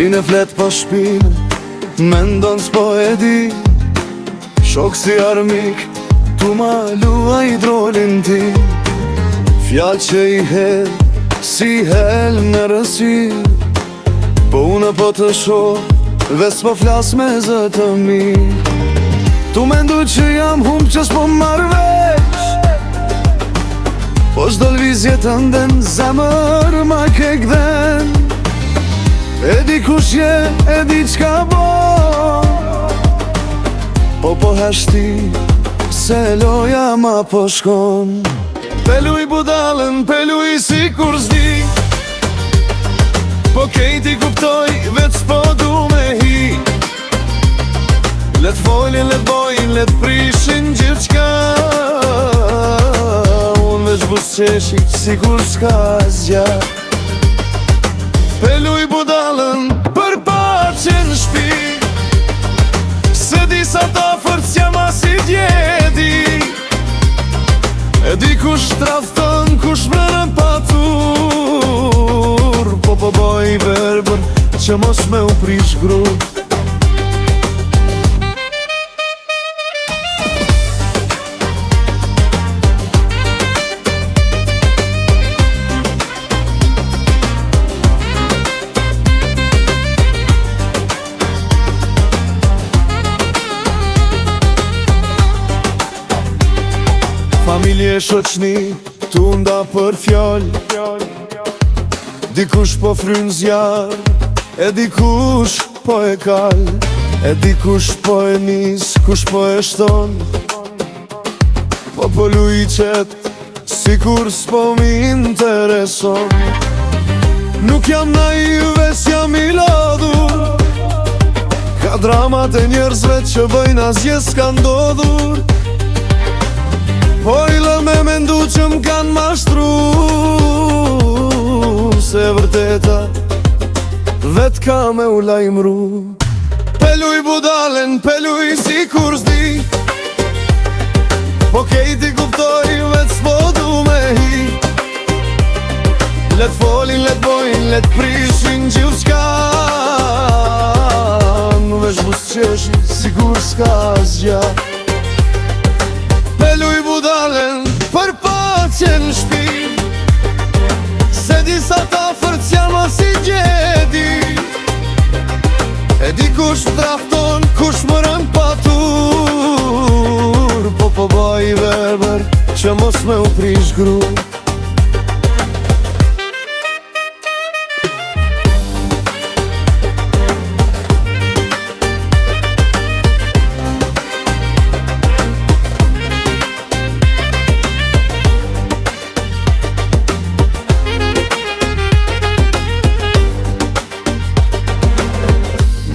Vine flet po shpinë, mendon s'po e di. Shok si armik, tu ma luaj drolin ti. Fjall që i hedh, si hel në rësir. Po unë po të shoh, ves po flas me zë të mirë. Tu mendu që jam humb që s'po marrë veç, po çdo lvizje të nden zemër ma ke gdhen. E di kush je, e di qka bo, po heshti se loja ma po shkon. Peluj budalën, peluj si kur zdi, po kejti kuptoj, veç po du me hi. Let folin, let bojin, let prishin gjithçka. Unë veç busqeshi, si kur s'ka zgja. Peluj budalën, për paqen shpi, se di sa ta fërc jam as i djedi. E di kush trafton, kush mërën patur. Po boj verbër, që mos me u prish gru. Familje shoqni, tu nda për fjall. Dikush po fryn zjar, e dikush po e kal. E dikush po e nis, kush po e shton. Po luiqet, si kur s'po mi intereson. Nuk jam naive, s'jam i lodhur. Ka dramat e njerëzve që bëjnë asgjë s'ka ndodhur. Po i lë me mendu që m'kan mashtru, se vërteta vet ka me u lajmru. Peluj budalen, peluj si kur s'di, po kejti kuptoj, vet s'po du me hi. Let folin, let bojin, let prishin gjithçka. Në veç busqeshi, si kur s'ka zgja. Peluj budalen, për paqen shpi, se di sa ta fërc jam as i gjedi. E di kush trafton, kush mërën patur. Po boj verber, që mos me u prish gru.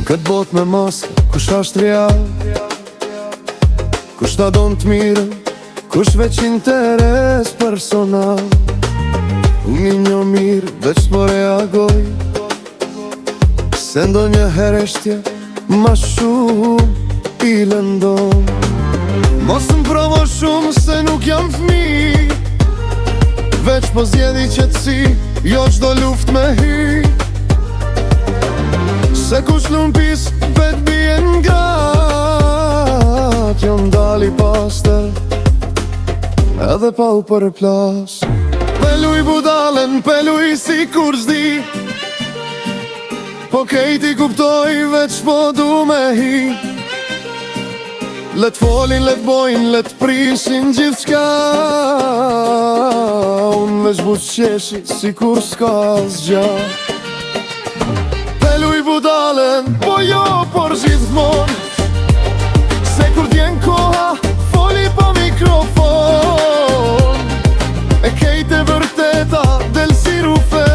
Këtë bot me maske, kush ashtë real, kush ta don të mirën, kush veç interes personal. Unë një mirë, veç t'po reagoj, se ndo një hereshtje, ma shumë i lëndon. Mos m'provo shumë se nuk jam fmi, veç po zjedi qetësi, jo qdo luft me hi. Se kush lumpis, vet bien grat, jom dali paster, edhe pa u përplas. Peluj budalen, peluj si kur s'di, po kejti kuptoj, veç po du me hi. Let folin, let bojin, let prishin gjithçka. Unë veç busqeshi, si kur s'ka zgja. Peluj budalen, po jo por gjithmon, se kur t'jen koha, foli po mikrofon. E kejte vërteta, del si rufe,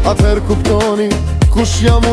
atëher kuptoni, kush jam